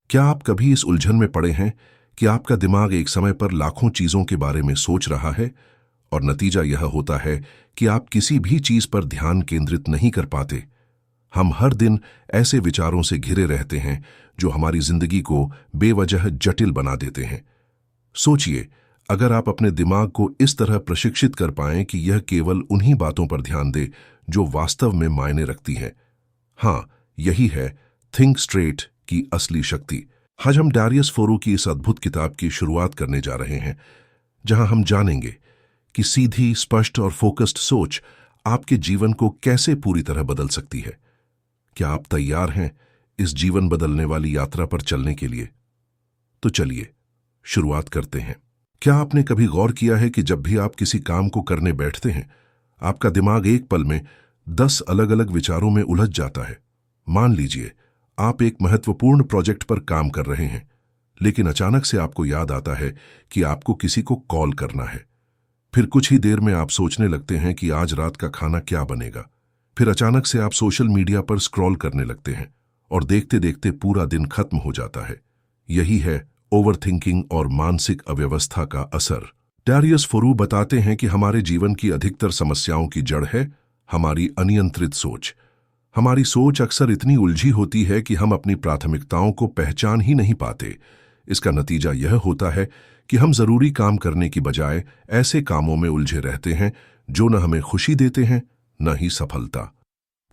क्या आप कभी इस उलझन में पड़े हैं कि आपका दिमाग एक समय पर लाखों चीजों के बारे में सोच रहा है और नतीजा यह होता है कि आप किसी भी चीज पर ध्यान केंद्रित नहीं कर पाते। हम हर दिन ऐसे विचारों से घिरे रहते हैं जो हमारी जिंदगी को बेवजह जटिल बना देते हैं। सोचिए, अगर आप अपने दिमाग को इस तरह प्रशिक्षित कर पाएं कि यह केवल उन्हीं बातों पर ध्यान दे जो वास्तव में मायने रखती हैं। हाँ, यही है थिंक स्ट्रेट की असली शक्ति। आज हम डारियस फोरू की इस अद्भुत किताब की शुरुआत करने जा रहे हैं, जहां हम जानेंगे कि सीधी, स्पष्ट और फोकस्ड सोच आपके जीवन को कैसे पूरी तरह बदल सकती है। क्या आप तैयार हैं इस जीवन बदलने वाली यात्रा पर चलने के लिए? तो चलिए शुरुआत करते हैं। क्या आपने कभी गौर किया है कि जब भी आप किसी काम को करने बैठते हैं, आपका दिमाग एक पल में 10 अलग अलग विचारों में उलझ जाता है। मान लीजिए आप एक महत्वपूर्ण प्रोजेक्ट पर काम कर रहे हैं, लेकिन अचानक से आपको याद आता है कि आपको किसी को कॉल करना है। फिर कुछ ही देर में आप सोचने लगते हैं कि आज रात का खाना क्या बनेगा। फिर अचानक से आप सोशल मीडिया पर स्क्रॉल करने लगते हैं और देखते देखते पूरा दिन खत्म हो जाता है। यही है ओवरथिंकिंग और मानसिक अव्यवस्था का असर। डारियस फोरू बताते हैं कि हमारे जीवन की अधिकतर समस्याओं की जड़ है हमारी अनियंत्रित सोच। हमारी सोच अक्सर इतनी उलझी होती है कि हम अपनी प्राथमिकताओं को पहचान ही नहीं पाते। इसका नतीजा यह होता है कि हम जरूरी काम करने की बजाय ऐसे कामों में उलझे रहते हैं जो न हमें खुशी देते हैं, न ही सफलता।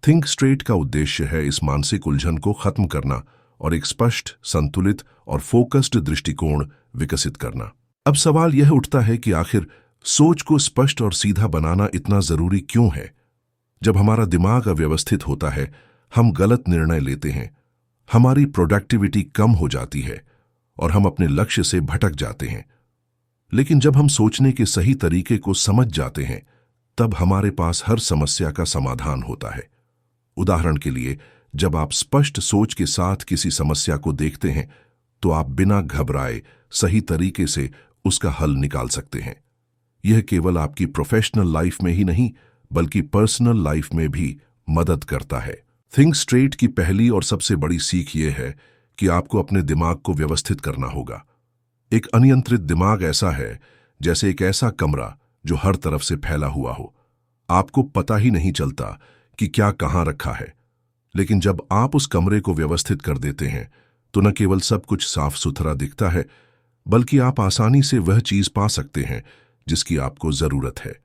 थिंक स्ट्रेट का उद्देश्य है इस मानसिक उलझन को खत्म करना और एक स्पष्ट, संतुलित और फोकस्ड दृष्टिकोण विकसित करना। अब सवाल यह उठता है कि आखिर सोच को स्पष्ट और सीधा बनाना इतना जरूरी क्यों है? जब हमारा दिमाग अव्यवस्थित होता है, हम गलत निर्णय लेते हैं, हमारी प्रोडक्टिविटी कम हो जाती है और हम अपने लक्ष्य से भटक जाते हैं। लेकिन जब हम सोचने के सही तरीके को समझ जाते हैं, तब हमारे पास हर समस्या का समाधान होता है। उदाहरण के लिए, जब आप स्पष्ट सोच के साथ किसी समस्या को देखते हैं, तो आप बिना घबराए सही तरीके से उसका हल निकाल सकते हैं। यह केवल आपकी प्रोफेशनल लाइफ में ही नहीं, बल्कि पर्सनल लाइफ में भी मदद करता है। थिंक स्ट्रेट की पहली और सबसे बड़ी सीख यह है कि आपको अपने दिमाग को व्यवस्थित करना होगा। एक अनियंत्रित दिमाग ऐसा है जैसे एक ऐसा कमरा जो हर तरफ से फैला हुआ हो। आपको पता ही नहीं चलता कि क्या कहां रखा है। लेकिन जब आप उस कमरे को व्यवस्थित कर देते हैं, तो न केवल सब कुछ साफ सुथरा दिखता है, बल्कि आप आसानी से वह चीज पा सकते हैं जिसकी आपको जरूरत है।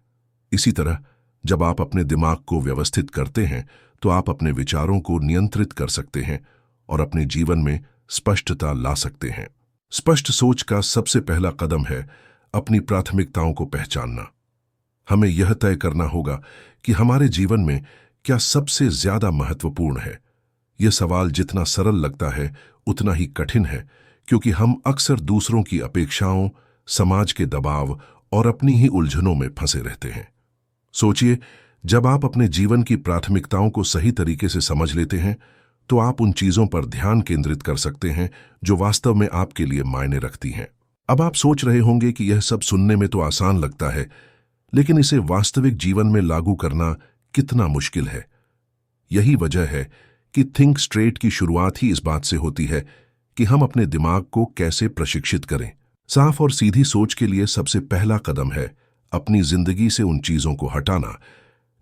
इसी तरह जब आप अपने दिमाग को व्यवस्थित करते हैं, तो आप अपने विचारों को नियंत्रित कर सकते हैं और अपने जीवन में स्पष्टता ला सकते हैं। स्पष्ट सोच का सबसे पहला कदम है अपनी प्राथमिकताओं को पहचानना। हमें यह तय करना होगा कि हमारे जीवन में क्या सबसे ज्यादा महत्वपूर्ण है। यह सवाल जितना सरल लगता है, उतना ही कठिन है, क्योंकि हम अक्सर दूसरों की अपेक्षाओं, समाज के दबाव और अपनी ही उलझनों में फंसे रहते हैं। सोचिए, जब आप अपने जीवन की प्राथमिकताओं को सही तरीके से समझ लेते हैं, तो आप उन चीजों पर ध्यान केंद्रित कर सकते हैं जो वास्तव में आपके लिए मायने रखती हैं। अब आप सोच रहे होंगे कि यह सब सुनने में तो आसान लगता है, लेकिन इसे वास्तविक जीवन में लागू करना कितना मुश्किल है। यही वजह है कि थिंक स्ट्रेट की शुरुआत ही इस बात से होती है कि हम अपने दिमाग को कैसे प्रशिक्षित करें। साफ और सीधी सोच के लिए सबसे पहला कदम है अपनी जिंदगी से उन चीजों को हटाना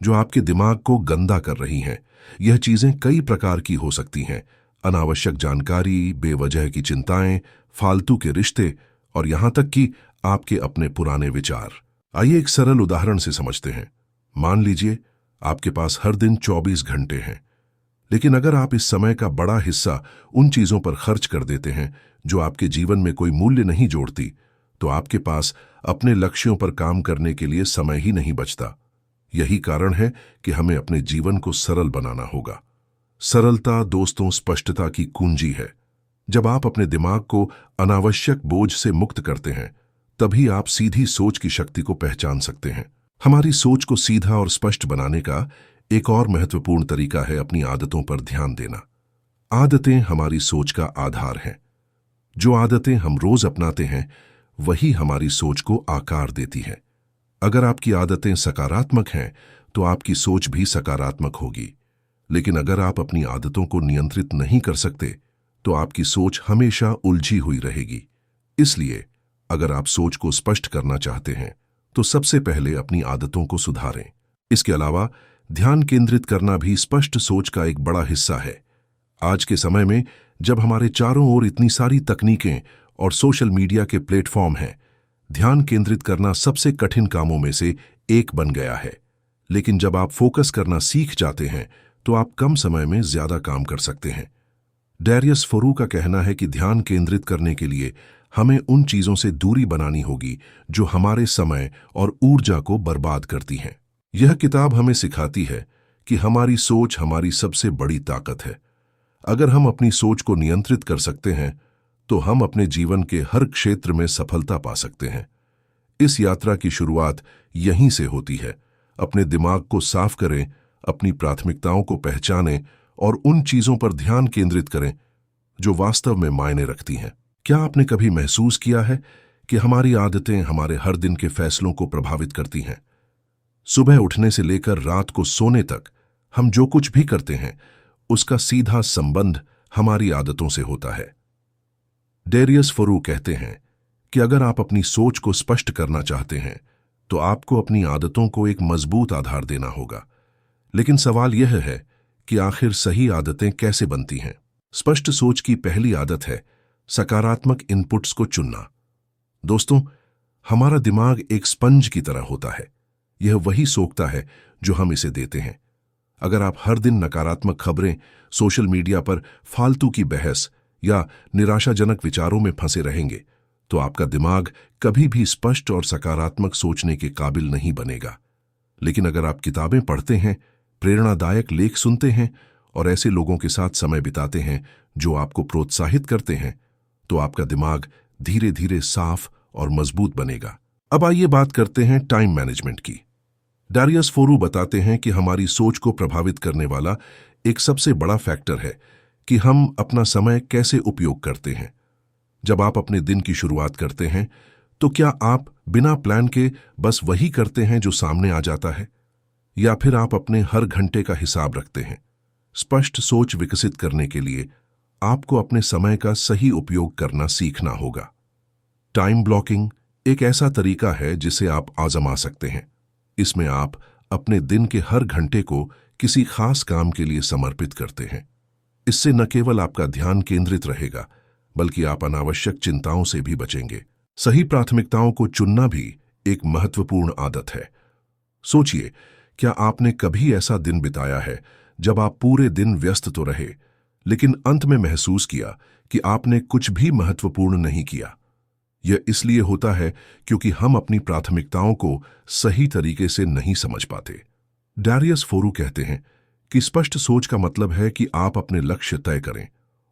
जो आपके दिमाग को गंदा कर रही हैं। यह चीजें कई प्रकार की हो सकती हैं: अनावश्यक जानकारी, बेवजह की चिंताएं, फालतू के रिश्ते और यहां तक कि आपके अपने पुराने विचार। आइए एक सरल उदाहरण से समझते हैं। मान लीजिए आपके पास हर दिन 24 घंटे हैं, लेकिन अगर आप इस समय का बड़ा हिस्सा उन चीजों पर खर्च कर देते हैं जो आपके जीवन में कोई मूल्य नहीं जोड़ती, तो आपके पास अपने लक्ष्यों पर काम करने के लिए समय ही नहीं बचता। यही कारण है कि हमें अपने जीवन को सरल बनाना होगा। सरलता दोस्तों स्पष्टता की कुंजी है। जब आप अपने दिमाग को अनावश्यक बोझ से मुक्त करते हैं, तभी आप सीधी सोच की शक्ति को पहचान सकते हैं। हमारी सोच को सीधा और स्पष्ट बनाने का एक और महत्वपूर्ण तरीका है अपनी आदतों पर ध्यान देना। आदतें हमारी सोच का आधार हैं। जो आदतें हम रोज अपनाते हैं, वही हमारी सोच को आकार देती हैं। अगर आपकी आदतें सकारात्मक हैं, तो आपकी सोच भी सकारात्मक होगी। लेकिन अगर आप अपनी आदतों को नियंत्रित नहीं कर सकते, तो आपकी सोच हमेशा उलझी हुई रहेगी। इसलिए अगर आप सोच को स्पष्ट करना चाहते हैं तो सबसे पहले अपनी आदतों को सुधारें। इसके अलावा ध्यान केंद्रित करना भी स्पष्ट सोच का एक बड़ा हिस्सा है। आज के समय में जब हमारे चारों ओर इतनी सारी तकनीकें और सोशल मीडिया के प्लेटफॉर्म हैं, ध्यान केंद्रित करना सबसे कठिन कामों में से एक बन गया है। लेकिन जब आप फोकस करना सीख जाते हैं तो आप कम समय में ज्यादा काम कर सकते हैं। डैरियस फोरू का कहना है कि ध्यान केंद्रित करने के लिए हमें उन चीजों से दूरी बनानी होगी जो हमारे समय और ऊर्जा को बर्बाद करती हैं। यह किताब हमें सिखाती है कि हमारी सोच हमारी सबसे बड़ी ताकत है। अगर हम अपनी सोच को नियंत्रित कर सकते हैं तो हम अपने जीवन के हर क्षेत्र में सफलता पा सकते हैं। इस यात्रा की शुरुआत यहीं से होती है। अपने दिमाग को साफ करें, अपनी प्राथमिकताओं को पहचानें और उन चीजों पर ध्यान केंद्रित करें जो वास्तव में मायने रखती हैं। क्या आपने कभी महसूस किया है कि हमारी आदतें हमारे हर दिन के फैसलों को प्रभावित करती हैं? सुबह उठने से लेकर रात को सोने तक हम जो कुछ भी करते हैं उसका सीधा संबंध हमारी आदतों से होता है। डैरियस फोरू कहते हैं कि अगर आप अपनी सोच को स्पष्ट करना चाहते हैं तो आपको अपनी आदतों को एक मजबूत आधार देना होगा। लेकिन सवाल यह है कि आखिर सही आदतें कैसे बनती हैं? स्पष्ट सोच की पहली आदत है सकारात्मक इनपुट्स को चुनना। दोस्तों, हमारा दिमाग एक स्पंज की तरह होता है। यह वही सोखता है जो हम इसे देते हैं। अगर आप हर दिन नकारात्मक खबरें, सोशल मीडिया पर फालतू की बहस या निराशाजनक विचारों में फंसे रहेंगे तो आपका दिमाग कभी भी स्पष्ट और सकारात्मक सोचने के काबिल नहीं बनेगा। लेकिन अगर आप किताबें पढ़ते हैं, प्रेरणादायक लेख सुनते हैं और ऐसे लोगों के साथ समय बिताते हैं जो आपको प्रोत्साहित करते हैं, तो आपका दिमाग धीरे धीरे साफ और मजबूत बनेगा। अब आइए बात करते हैं टाइम मैनेजमेंट की। डैरियस फोरू बताते हैं कि हमारी सोच को प्रभावित करने वाला एक सबसे बड़ा फैक्टर है कि हम अपना समय कैसे उपयोग करते हैं। जब आप अपने दिन की शुरुआत करते हैं तो क्या आप बिना प्लान के बस वही करते हैं जो सामने आ जाता है, या फिर आप अपने हर घंटे का हिसाब रखते हैं? स्पष्ट सोच विकसित करने के लिए आपको अपने समय का सही उपयोग करना सीखना होगा। टाइम ब्लॉकिंग एक ऐसा तरीका है जिसे आप आजमा सकते हैं। इसमें आप अपने दिन के हर घंटे को किसी खास काम के लिए समर्पित करते हैं। इससे न केवल आपका ध्यान केंद्रित रहेगा बल्कि आप अनावश्यक चिंताओं से भी बचेंगे। सही प्राथमिकताओं को चुनना भी एक महत्वपूर्ण आदत है। सोचिए, क्या आपने कभी ऐसा दिन बिताया है जब आप पूरे दिन व्यस्त तो रहे लेकिन अंत में महसूस किया कि आपने कुछ भी महत्वपूर्ण नहीं किया? यह इसलिए होता है क्योंकि हम अपनी प्राथमिकताओं को सही तरीके से नहीं समझ पाते। डैरियस फोरू कहते हैं कि स्पष्ट सोच का मतलब है कि आप अपने लक्ष्य तय करें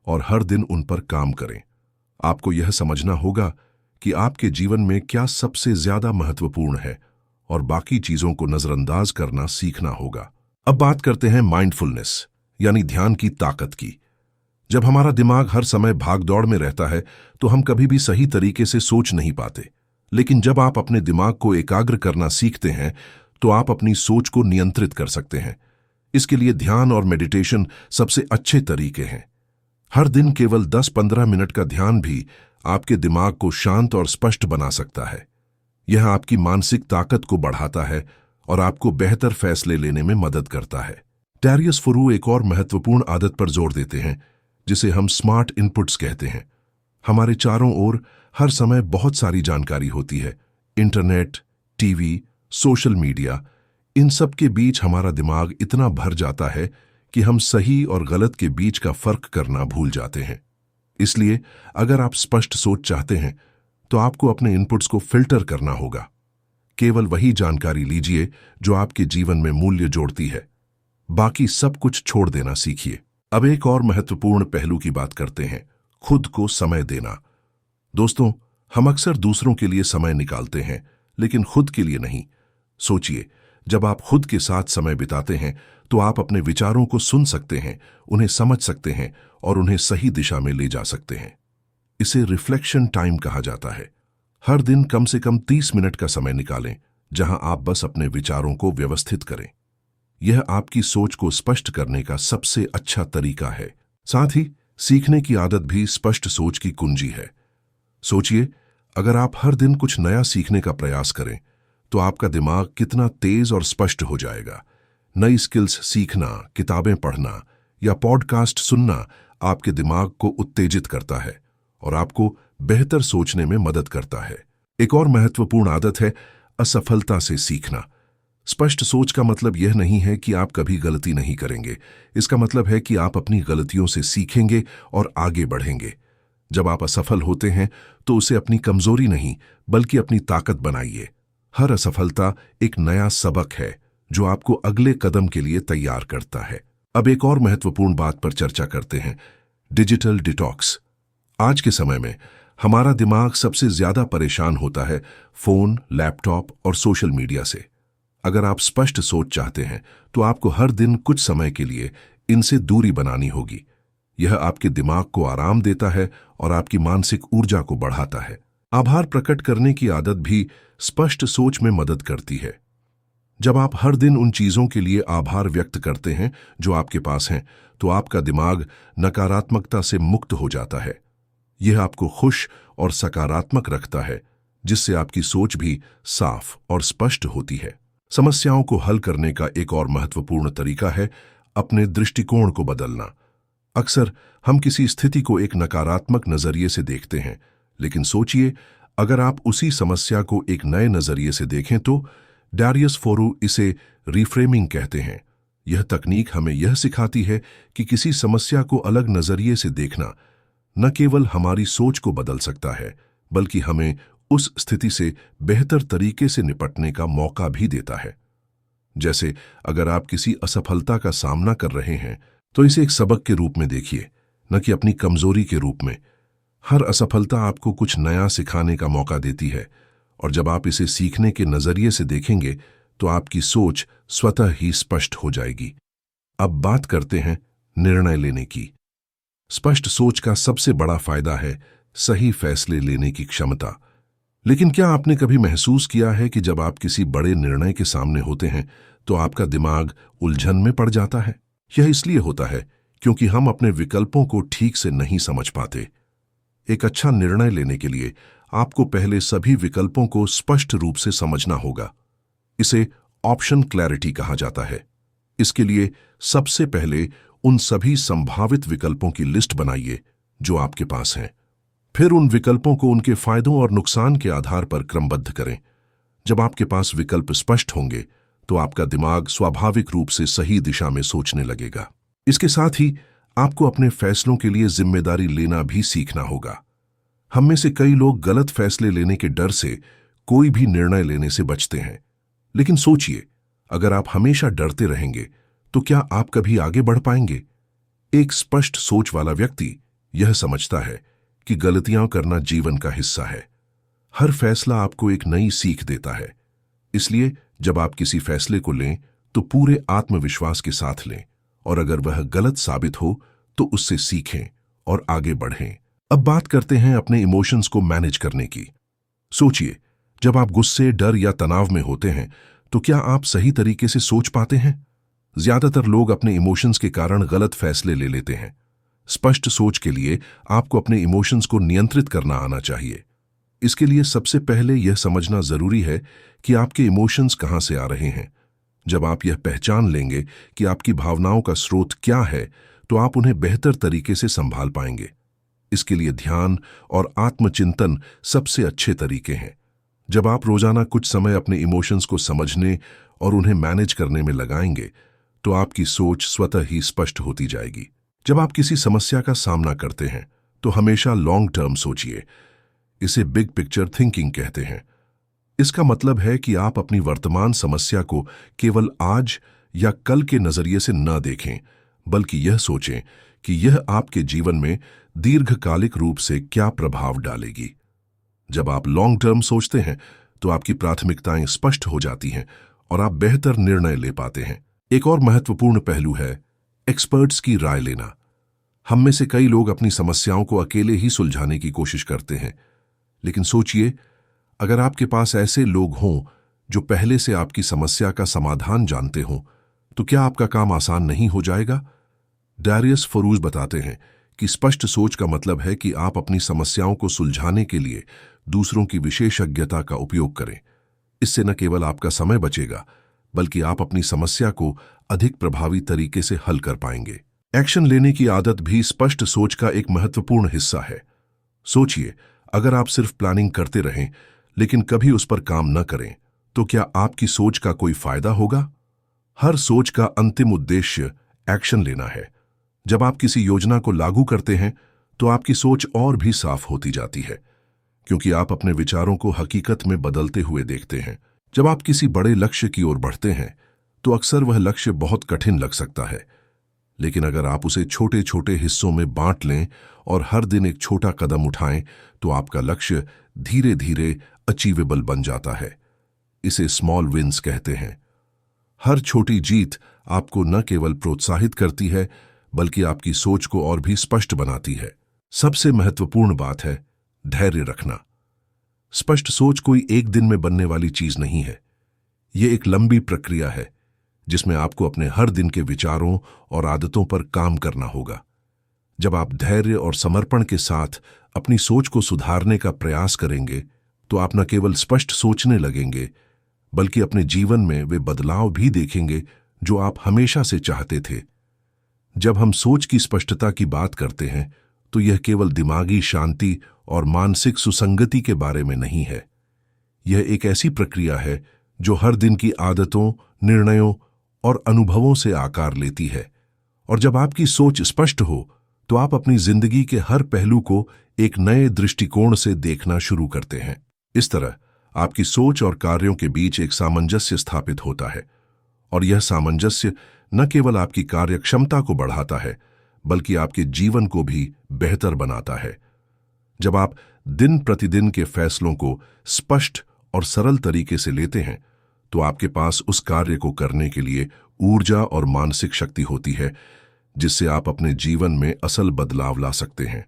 और हर दिन उन पर काम करें। आपको यह समझना होगा कि आपके जीवन में क्या सबसे ज्यादा महत्वपूर्ण है और बाकी चीजों को नजरअंदाज करना सीखना होगा। अब बात करते हैं माइंडफुलनेस यानी ध्यान की ताकत की। जब हमारा दिमाग हर समय भागदौड़ में रहता है तो हम कभी भी सही तरीके से सोच नहीं पाते। लेकिन जब आप अपने दिमाग को एकाग्र करना सीखते हैं तो आप अपनी सोच को नियंत्रित कर सकते हैं। इसके लिए ध्यान और मेडिटेशन सबसे अच्छे तरीके हैं। हर दिन केवल 10-15 मिनट का ध्यान भी आपके दिमाग को शांत और स्पष्ट बना सकता है। यह आपकी मानसिक ताकत को बढ़ाता है और आपको बेहतर फैसले लेने में मदद करता है। डैरियस फोरू एक और महत्वपूर्ण आदत पर जोर देते हैं जिसे हम स्मार्ट इनपुट्स कहते हैं। हमारे चारों ओर हर समय बहुत सारी जानकारी होती है। इंटरनेट, टीवी, सोशल मीडिया, इन सब के बीच हमारा दिमाग इतना भर जाता है कि हम सही और गलत के बीच का फर्क करना भूल जाते हैं। इसलिए अगर आप स्पष्ट सोच चाहते हैं तो आपको अपने इनपुट्स को फिल्टर करना होगा। केवल वही जानकारी लीजिए जो आपके जीवन में मूल्य जोड़ती है। बाकी सब कुछ छोड़ देना सीखिए। अब एक और महत्वपूर्ण पहलू की बात करते हैं, खुद को समय देना। दोस्तों, हम अक्सर दूसरों के लिए समय निकालते हैं लेकिन खुद के लिए नहीं। सोचिए, जब आप खुद के साथ समय बिताते हैं तो आप अपने विचारों को सुन सकते हैं, उन्हें समझ सकते हैं और उन्हें सही दिशा में ले जा सकते हैं। इसे रिफ्लेक्शन टाइम कहा जाता है। हर दिन कम से कम 30 मिनट का समय निकालें जहां आप बस अपने विचारों को व्यवस्थित करें। यह आपकी सोच को स्पष्ट करने का सबसे अच्छा तरीका है। साथ ही सीखने की आदत भी स्पष्ट सोच की कुंजी है। सोचिए, अगर आप हर दिन कुछ नया सीखने का प्रयास करें तो आपका दिमाग कितना तेज और स्पष्ट हो जाएगा। नई स्किल्स सीखना, किताबें पढ़ना या पॉडकास्ट सुनना आपके दिमाग को उत्तेजित करता है और आपको बेहतर सोचने में मदद करता है। एक और महत्वपूर्ण आदत है असफलता से सीखना। स्पष्ट सोच का मतलब यह नहीं है कि आप कभी गलती नहीं करेंगे। इसका मतलब है कि आप अपनी गलतियों से सीखेंगे और आगे बढ़ेंगे। जब आप असफल होते हैं तो उसे अपनी कमजोरी नहीं बल्कि अपनी ताकत बनाइए। हर असफलता एक नया सबक है जो आपको अगले कदम के लिए तैयार करता है। अब एक और महत्वपूर्ण बात पर चर्चा करते हैं, डिजिटल डिटॉक्स। आज के समय में हमारा दिमाग सबसे ज्यादा परेशान होता है फोन, लैपटॉप और सोशल मीडिया से। अगर आप स्पष्ट सोच चाहते हैं तो आपको हर दिन कुछ समय के लिए इनसे दूरी बनानी होगी। यह आपके दिमाग को आराम देता है और आपकी मानसिक ऊर्जा को बढ़ाता है। आभार प्रकट करने की आदत भी स्पष्ट सोच में मदद करती है। जब आप हर दिन उन चीजों के लिए आभार व्यक्त करते हैं जो आपके पास हैं, तो आपका दिमाग नकारात्मकता से मुक्त हो जाता है। यह आपको खुश और सकारात्मक रखता है, जिससे आपकी सोच भी साफ और स्पष्ट होती है। समस्याओं को हल करने का एक और महत्वपूर्ण तरीका है अपने दृष्टिकोण को बदलना। अक्सर हम किसी स्थिति को एक नकारात्मक नजरिए से देखते हैं, लेकिन सोचिए, अगर आप उसी समस्या को एक नए नजरिए से देखें तो डैरियस फोरू इसे रिफ्रेमिंग कहते हैं। यह तकनीक हमें यह सिखाती है कि किसी समस्या को अलग नजरिए से देखना न केवल हमारी सोच को बदल सकता है, बल्कि हमें उस स्थिति से बेहतर तरीके से निपटने का मौका भी देता है। जैसे अगर आप किसी असफलता का सामना कर रहे हैं तो इसे एक सबक के रूप में देखिए, न कि अपनी कमजोरी के रूप में। हर असफलता आपको कुछ नया सिखाने का मौका देती है, और जब आप इसे सीखने के नजरिए से देखेंगे तो आपकी सोच स्वतः ही स्पष्ट हो जाएगी। अब बात करते हैं निर्णय लेने की। स्पष्ट सोच का सबसे बड़ा फायदा है सही फैसले लेने की क्षमता। लेकिन क्या आपने कभी महसूस किया है कि जब आप किसी बड़े निर्णय के सामने होते हैं तो आपका दिमाग उलझन में पड़ जाता है? यह इसलिए होता है क्योंकि हम अपने विकल्पों को ठीक से नहीं समझ पाते। एक अच्छा निर्णय लेने के लिए आपको पहले सभी विकल्पों को स्पष्ट रूप से समझना होगा। इसे ऑप्शन क्लैरिटी कहा जाता है। इसके लिए सबसे पहले उन सभी संभावित विकल्पों की लिस्ट बनाइए जो आपके पास हैं। फिर उन विकल्पों को उनके फायदों और नुकसान के आधार पर क्रमबद्ध करें। जब आपके पास विकल्प स्पष्ट होंगे तो आपका दिमाग स्वाभाविक रूप से सही दिशा में सोचने लगेगा। इसके साथ ही आपको अपने फैसलों के लिए जिम्मेदारी लेना भी सीखना होगा। हम में से कई लोग गलत फैसले लेने के डर से कोई भी निर्णय लेने से बचते हैं। लेकिन सोचिए, अगर आप हमेशा डरते रहेंगे तो क्या आप कभी आगे बढ़ पाएंगे? एक स्पष्ट सोच वाला व्यक्ति यह समझता है कि गलतियां करना जीवन का हिस्सा है। हर फैसला आपको एक नई सीख देता है। इसलिए जब आप किसी फैसले को लें तो पूरे आत्मविश्वास के साथ लें, और अगर वह गलत साबित हो तो उससे सीखें और आगे बढ़ें। अब बात करते हैं अपने इमोशंस को मैनेज करने की। सोचिए, जब आप गुस्से, डर या तनाव में होते हैं तो क्या आप सही तरीके से सोच पाते हैं? ज्यादातर लोग अपने इमोशंस के कारण गलत फैसले ले लेते हैं। स्पष्ट सोच के लिए आपको अपने इमोशंस को नियंत्रित करना आना चाहिए। इसके लिए सबसे पहले यह समझना जरूरी है कि आपके इमोशंस कहां से आ रहे हैं। जब आप यह पहचान लेंगे कि आपकी भावनाओं का स्रोत क्या है तो आप उन्हें बेहतर तरीके से संभाल पाएंगे। इसके लिए ध्यान और आत्मचिंतन सबसे अच्छे तरीके हैं। जब आप रोजाना कुछ समय अपने इमोशंस को समझने और उन्हें मैनेज करने में लगाएंगे तो आपकी सोच स्वतः ही स्पष्ट होती जाएगी। जब आप किसी समस्या का सामना करते हैं तो हमेशा लॉन्ग टर्म सोचिए। इसे बिग पिक्चर थिंकिंग कहते हैं। इसका मतलब है कि आप अपनी वर्तमान समस्या को केवल आज या कल के नजरिए से न देखें, बल्कि यह सोचें कि यह आपके जीवन में दीर्घकालिक रूप से क्या प्रभाव डालेगी। जब आप लॉन्ग टर्म सोचते हैं तो आपकी प्राथमिकताएं स्पष्ट हो जाती हैं और आप बेहतर निर्णय ले पाते हैं। एक और महत्वपूर्ण पहलू है एक्सपर्ट्स की राय लेना। हम में से कई लोग अपनी समस्याओं को अकेले ही सुलझाने की कोशिश करते हैं, लेकिन सोचिए, अगर आपके पास ऐसे लोग हों जो पहले से आपकी समस्या का समाधान जानते हों, तो क्या आपका काम आसान नहीं हो जाएगा? डैरियस फोरू बताते हैं कि स्पष्ट सोच का मतलब है कि आप अपनी समस्याओं को सुलझाने के लिए दूसरों की विशेषज्ञता का उपयोग करें। इससे न केवल आपका समय बचेगा, बल्कि आप अपनी समस्या को अधिक प्रभावी तरीके से हल कर पाएंगे। एक्शन लेने की आदत भी स्पष्ट सोच का एक महत्वपूर्ण हिस्सा है। सोचिए, अगर आप सिर्फ प्लानिंग करते रहें लेकिन कभी उस पर काम न करें, तो क्या आपकी सोच का कोई फायदा होगा? हर सोच का अंतिम उद्देश्य एक्शन लेना है। जब आप किसी योजना को लागू करते हैं, तो आपकी सोच और भी साफ होती जाती है, क्योंकि आप अपने विचारों को हकीकत में बदलते हुए देखते हैं। जब आप किसी बड़े लक्ष्य की ओर बढ़ते हैं, तो अक्सर वह लक्ष्य बहुत कठिन लग सकता है, लेकिन अगर आप उसे छोटे छोटे हिस्सों में बांट लें और हर दिन एक छोटा कदम उठाएं, तो आपका लक्ष्य धीरे धीरे अचीवेबल बन जाता है। इसे स्मॉल विन्स कहते हैं। हर छोटी जीत आपको न केवल प्रोत्साहित करती है, बल्कि आपकी सोच को और भी स्पष्ट बनाती है। सबसे महत्वपूर्ण बात है धैर्य रखना। स्पष्ट सोच कोई एक दिन में बनने वाली चीज नहीं है। यह एक लंबी प्रक्रिया है, जिसमें आपको अपने हर दिन के विचारों और आदतों पर काम करना होगा। जब आप धैर्य और समर्पण के साथ अपनी सोच को सुधारने का प्रयास करेंगे, तो आप न केवल स्पष्ट सोचने लगेंगे, बल्कि अपने जीवन में वे बदलाव भी देखेंगे जो आप हमेशा से चाहते थे। जब हम सोच की स्पष्टता की बात करते हैं, तो यह केवल दिमागी शांति और मानसिक सुसंगति के बारे में नहीं है। यह एक ऐसी प्रक्रिया है जो हर दिन की आदतों, निर्णयों और अनुभवों से आकार लेती है। और जब आपकी सोच स्पष्ट हो, तो आप अपनी जिंदगी के हर पहलू को एक नए दृष्टिकोण से देखना शुरू करते हैं। इस तरह आपकी सोच और कार्यों के बीच एक सामंजस्य स्थापित होता है, और यह सामंजस्य न केवल आपकी कार्यक्षमता को बढ़ाता है, बल्कि आपके जीवन को भी बेहतर बनाता है। जब आप दिन प्रतिदिन के फैसलों को स्पष्ट और सरल तरीके से लेते हैं, तो आपके पास उस कार्य को करने के लिए ऊर्जा और मानसिक शक्ति होती है, जिससे आप अपने जीवन में असल बदलाव ला सकते हैं।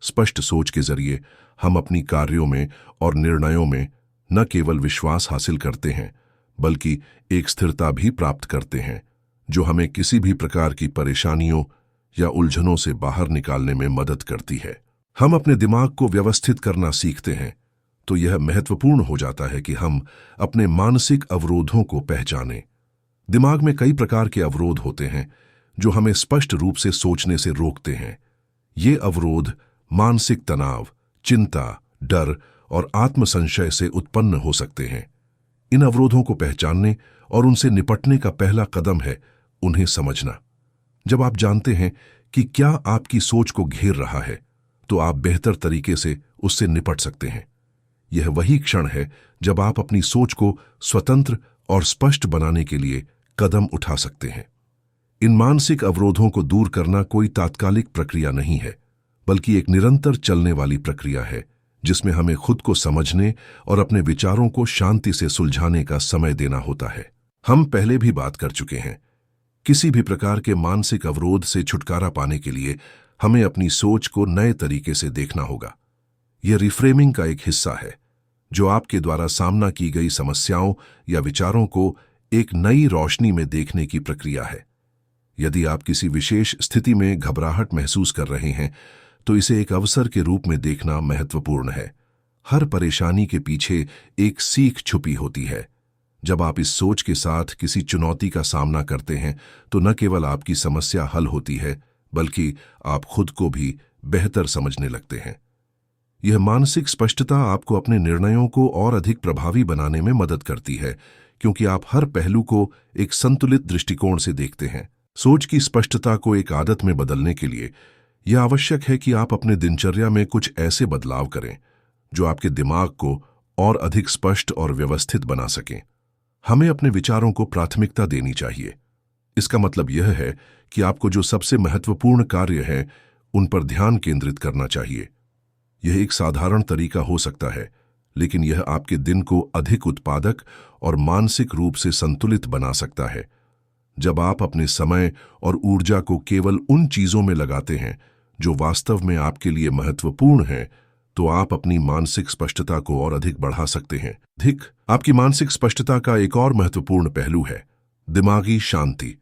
स्पष्ट सोच के जरिए हम अपनी कार्यों में और निर्णयों में न केवल विश्वास हासिल करते हैं, बल्कि एक स्थिरता भी प्राप्त करते हैं, जो हमें किसी भी प्रकार की परेशानियों या उलझनों से बाहर निकालने में मदद करती है। हम अपने दिमाग को व्यवस्थित करना सीखते हैं, तो यह महत्वपूर्ण हो जाता है कि हम अपने मानसिक अवरोधों को पहचानें। दिमाग में कई प्रकार के अवरोध होते हैं जो हमें स्पष्ट रूप से सोचने से रोकते हैं। ये अवरोध मानसिक तनाव, चिंता, डर और आत्मसंशय से उत्पन्न हो सकते हैं। इन अवरोधों को पहचानने और उनसे निपटने का पहला कदम है उन्हें समझना। जब आप जानते हैं कि क्या आपकी सोच को घेर रहा है, तो आप बेहतर तरीके से उससे निपट सकते हैं। यह वही क्षण है जब आप अपनी सोच को स्वतंत्र और स्पष्ट बनाने के लिए कदम उठा सकते हैं। इन मानसिक अवरोधों को दूर करना कोई तात्कालिक प्रक्रिया नहीं है, बल्कि एक निरंतर चलने वाली प्रक्रिया है, जिसमें हमें खुद को समझने और अपने विचारों को शांति से सुलझाने का समय देना होता है। हम पहले भी बात कर चुके हैं, किसी भी प्रकार के मानसिक अवरोध से छुटकारा पाने के लिए हमें अपनी सोच को नए तरीके से देखना होगा। यह रिफ्रेमिंग का एक हिस्सा है, जो आपके द्वारा सामना की गई समस्याओं या विचारों को एक नई रोशनी में देखने की प्रक्रिया है। यदि आप किसी विशेष स्थिति में घबराहट महसूस कर रहे हैं, तो इसे एक अवसर के रूप में देखना महत्वपूर्ण है। हर परेशानी के पीछे एक सीख छुपी होती है। जब आप इस सोच के साथ किसी चुनौती का सामना करते हैं, तो न केवल आपकी समस्या हल होती है, बल्कि आप खुद को भी बेहतर समझने लगते हैं। यह मानसिक स्पष्टता आपको अपने निर्णयों को और अधिक प्रभावी बनाने में मदद करती है, क्योंकि आप हर पहलू को एक संतुलित दृष्टिकोण से देखते हैं। सोच की स्पष्टता को एक आदत में बदलने के लिए यह आवश्यक है कि आप अपने दिनचर्या में कुछ ऐसे बदलाव करें जो आपके दिमाग को और अधिक स्पष्ट और व्यवस्थित बना सकें। हमें अपने विचारों को प्राथमिकता देनी चाहिए। इसका मतलब यह है कि आपको जो सबसे महत्वपूर्ण कार्य है, उन पर ध्यान केंद्रित करना चाहिए। यह एक साधारण तरीका हो सकता है, लेकिन यह आपके दिन को अधिक उत्पादक और मानसिक रूप से संतुलित बना सकता है। जब आप अपने समय और ऊर्जा को केवल उन चीजों में लगाते हैं जो वास्तव में आपके लिए महत्वपूर्ण हैं, तो आप अपनी मानसिक स्पष्टता को और अधिक बढ़ा सकते हैं। आपकी मानसिक स्पष्टता का एक और महत्वपूर्ण पहलू है दिमागी शांति।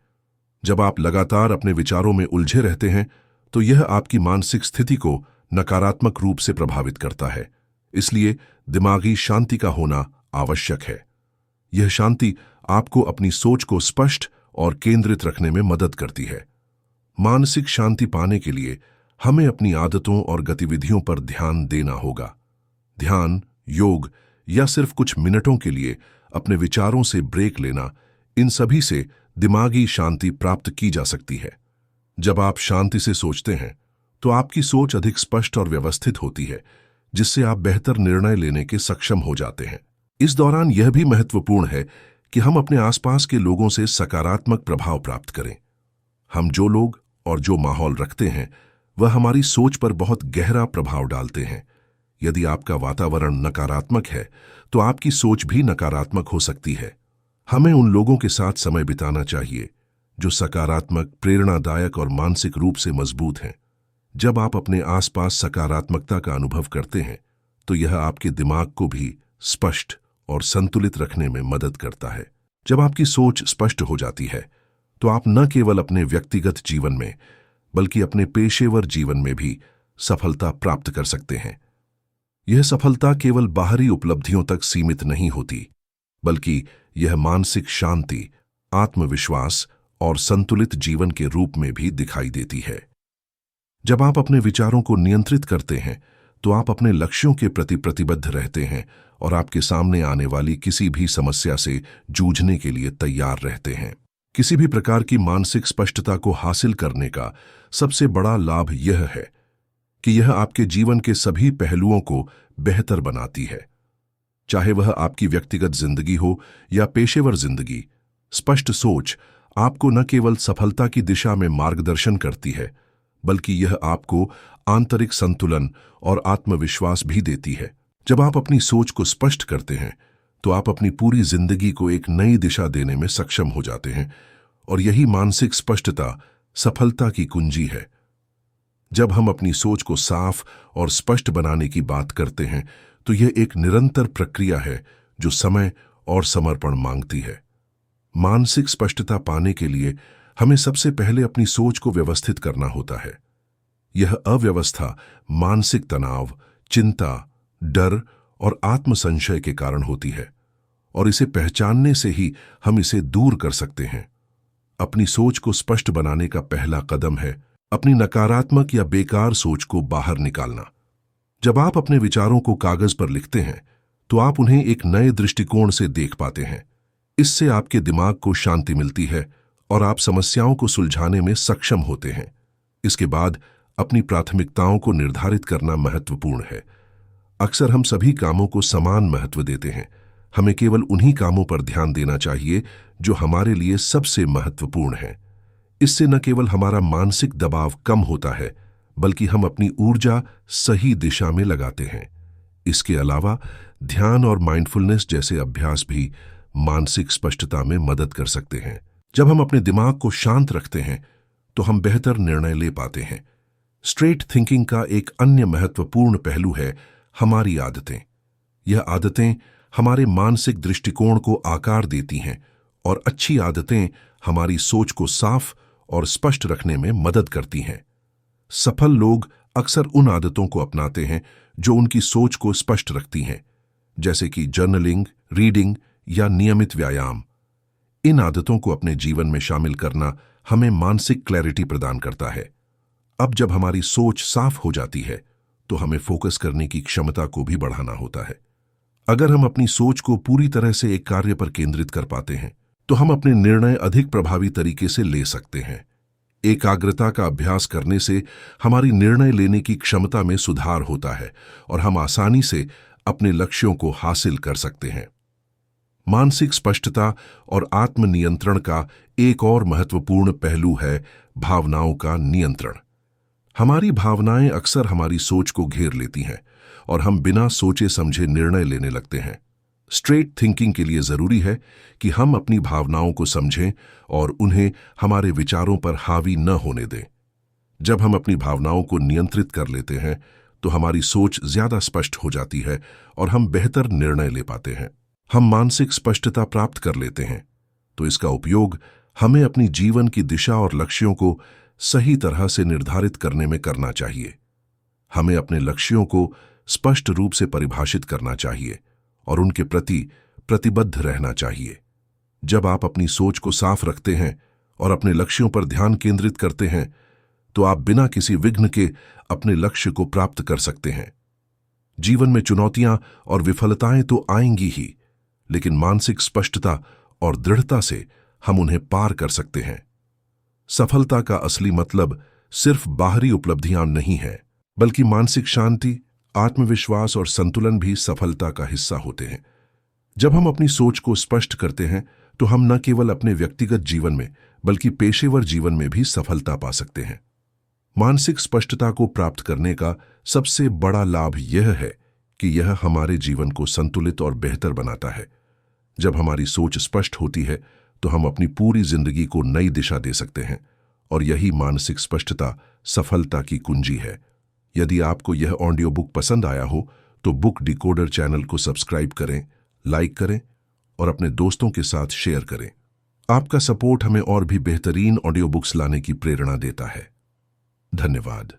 जब आप लगातार अपने विचारों में उलझे रहते हैं, तो यह आपकी मानसिक स्थिति को नकारात्मक रूप से प्रभावित करता है। इसलिए दिमागी शांति का होना आवश्यक है। यह शांति आपको अपनी सोच को स्पष्ट और केंद्रित रखने में मदद करती है। मानसिक शांति पाने के लिए हमें अपनी आदतों और गतिविधियों पर ध्यान देना होगा। ध्यान, योग या सिर्फ कुछ मिनटों के लिए अपने विचारों से ब्रेक लेना, इन सभी से दिमागी शांति प्राप्त की जा सकती है। जब आप शांति से सोचते हैं तो आपकी सोच अधिक स्पष्ट और व्यवस्थित होती है, जिससे आप बेहतर निर्णय लेने के सक्षम हो जाते हैं। इस दौरान यह भी महत्वपूर्ण है कि हम अपने आसपास के लोगों से सकारात्मक प्रभाव प्राप्त करें। हम जो लोग और जो माहौल रखते हैं वह हमारी सोच पर बहुत गहरा प्रभाव डालते हैं। यदि आपका वातावरण नकारात्मक है तो आपकी सोच भी नकारात्मक हो सकती है। हमें उन लोगों के साथ समय बिताना चाहिए जो सकारात्मक, प्रेरणादायक और मानसिक रूप से मजबूत हैं। जब आप अपने आसपास सकारात्मकता का अनुभव करते हैं तो यह आपके दिमाग को भी स्पष्ट और संतुलित रखने में मदद करता है। जब आपकी सोच स्पष्ट हो जाती है तो आप न केवल अपने व्यक्तिगत जीवन में बल्कि अपने पेशेवर जीवन में भी सफलता प्राप्त कर सकते हैं। यह सफलता केवल बाहरी उपलब्धियों तक सीमित नहीं होती, बल्कि यह मानसिक शांति, आत्मविश्वास और संतुलित जीवन के रूप में भी दिखाई देती है। जब आप अपने विचारों को नियंत्रित करते हैं तो आप अपने लक्ष्यों के प्रति प्रतिबद्ध रहते हैं और आपके सामने आने वाली किसी भी समस्या से जूझने के लिए तैयार रहते हैं। किसी भी प्रकार की मानसिक स्पष्टता को हासिल करने का सबसे बड़ा लाभ यह है कि यह आपके जीवन के सभी पहलुओं को बेहतर बनाती है। चाहे वह आपकी व्यक्तिगत जिंदगी हो या पेशेवर जिंदगी, स्पष्ट सोच आपको न केवल सफलता की दिशा में मार्गदर्शन करती है, बल्कि यह आपको आंतरिक संतुलन और आत्मविश्वास भी देती है। जब आप अपनी सोच को स्पष्ट करते हैं तो आप अपनी पूरी जिंदगी को एक नई दिशा देने में सक्षम हो जाते हैं, और यही मानसिक स्पष्टता सफलता की कुंजी है। जब हम अपनी सोच को साफ और स्पष्ट बनाने की बात करते हैं तो यह एक निरंतर प्रक्रिया है जो समय और समर्पण मांगती है। मानसिक स्पष्टता पाने के लिए हमें सबसे पहले अपनी सोच को व्यवस्थित करना होता है। यह अव्यवस्था मानसिक तनाव, चिंता, डर और आत्मसंशय के कारण होती है, और इसे पहचानने से ही हम इसे दूर कर सकते हैं। अपनी सोच को स्पष्ट बनाने का पहला कदम है अपनी नकारात्मक या बेकार सोच को बाहर निकालना। जब आप अपने विचारों को कागज पर लिखते हैं तो आप उन्हें एक नए दृष्टिकोण से देख पाते हैं। इससे आपके दिमाग को शांति मिलती है और आप समस्याओं को सुलझाने में सक्षम होते हैं। इसके बाद अपनी प्राथमिकताओं को निर्धारित करना महत्वपूर्ण है। अक्सर हम सभी कामों को समान महत्व देते हैं। हमें केवल उन्हीं कामों पर ध्यान देना चाहिए जो हमारे लिए सबसे महत्वपूर्ण हैं। इससे न केवल हमारा मानसिक दबाव कम होता है, बल्कि हम अपनी ऊर्जा सही दिशा में लगाते हैं। इसके अलावा ध्यान और माइंडफुलनेस जैसे अभ्यास भी मानसिक स्पष्टता में मदद कर सकते हैं। जब हम अपने दिमाग को शांत रखते हैं तो हम बेहतर निर्णय ले पाते हैं। स्ट्रेट थिंकिंग का एक अन्य महत्वपूर्ण पहलू है हमारी आदतें। यह आदतें हमारे मानसिक दृष्टिकोण को आकार देती हैं, और अच्छी आदतें हमारी सोच को साफ और स्पष्ट रखने में मदद करती हैं। सफल लोग अक्सर उन आदतों को अपनाते हैं जो उनकी सोच को स्पष्ट रखती हैं, जैसे कि जर्नलिंग, रीडिंग या नियमित व्यायाम। इन आदतों को अपने जीवन में शामिल करना हमें मानसिक क्लैरिटी प्रदान करता है। अब जब हमारी सोच साफ हो जाती है तो हमें फोकस करने की क्षमता को भी बढ़ाना होता है। अगर हम अपनी सोच को पूरी तरह से एक कार्य पर केंद्रित कर पाते हैं तो हम अपने निर्णय अधिक प्रभावी तरीके से ले सकते हैं। एकाग्रता का अभ्यास करने से हमारी निर्णय लेने की क्षमता में सुधार होता है और हम आसानी से अपने लक्ष्यों को हासिल कर सकते हैं। मानसिक स्पष्टता और आत्मनियंत्रण का एक और महत्वपूर्ण पहलू है भावनाओं का नियंत्रण। हमारी भावनाएं अक्सर हमारी सोच को घेर लेती हैं और हम बिना सोचे समझे निर्णय लेने लगते हैं। स्ट्रेट थिंकिंग के लिए जरूरी है कि हम अपनी भावनाओं को समझें और उन्हें हमारे विचारों पर हावी न होने दें। जब हम अपनी भावनाओं को नियंत्रित कर लेते हैं तो हमारी सोच ज्यादा स्पष्ट हो जाती है और हम बेहतर निर्णय ले पाते हैं। हम मानसिक स्पष्टता प्राप्त कर लेते हैं तो इसका उपयोग हमें अपनी जीवन की दिशा और लक्ष्यों को सही तरह से निर्धारित करने में करना चाहिए। हमें अपने लक्ष्यों को स्पष्ट रूप से परिभाषित करना चाहिए और उनके प्रति प्रतिबद्ध रहना चाहिए। जब आप अपनी सोच को साफ रखते हैं और अपने लक्ष्यों पर ध्यान केंद्रित करते हैं, तो आप बिना किसी विघ्न के अपने लक्ष्य को प्राप्त कर सकते हैं। जीवन में चुनौतियां और विफलताएं तो आएंगी ही, लेकिन मानसिक स्पष्टता और दृढ़ता से हम उन्हें पार कर सकते हैं। सफलता का असली मतलब सिर्फ बाहरी उपलब्धियां नहीं है, बल्कि मानसिक शांति, आत्मविश्वास और संतुलन भी सफलता का हिस्सा होते हैं। जब हम अपनी सोच को स्पष्ट करते हैं, तो हम न केवल अपने व्यक्तिगत जीवन में बल्कि पेशेवर जीवन में भी सफलता पा सकते हैं। मानसिक स्पष्टता को प्राप्त करने का सबसे बड़ा लाभ यह है कि यह हमारे जीवन को संतुलित और बेहतर बनाता है। जब हमारी सोच स्पष्ट होती है, तो हम अपनी पूरी जिंदगी को नई दिशा दे सकते हैं, और यही मानसिक स्पष्टता सफलता की कुंजी है। यदि आपको यह ऑडियो बुक पसंद आया हो, तो बुक डिकोडर चैनल को सब्सक्राइब करें, लाइक करें और अपने दोस्तों के साथ शेयर करें। आपका सपोर्ट हमें और भी बेहतरीन ऑडियो बुक्स लाने की प्रेरणा देता है। धन्यवाद।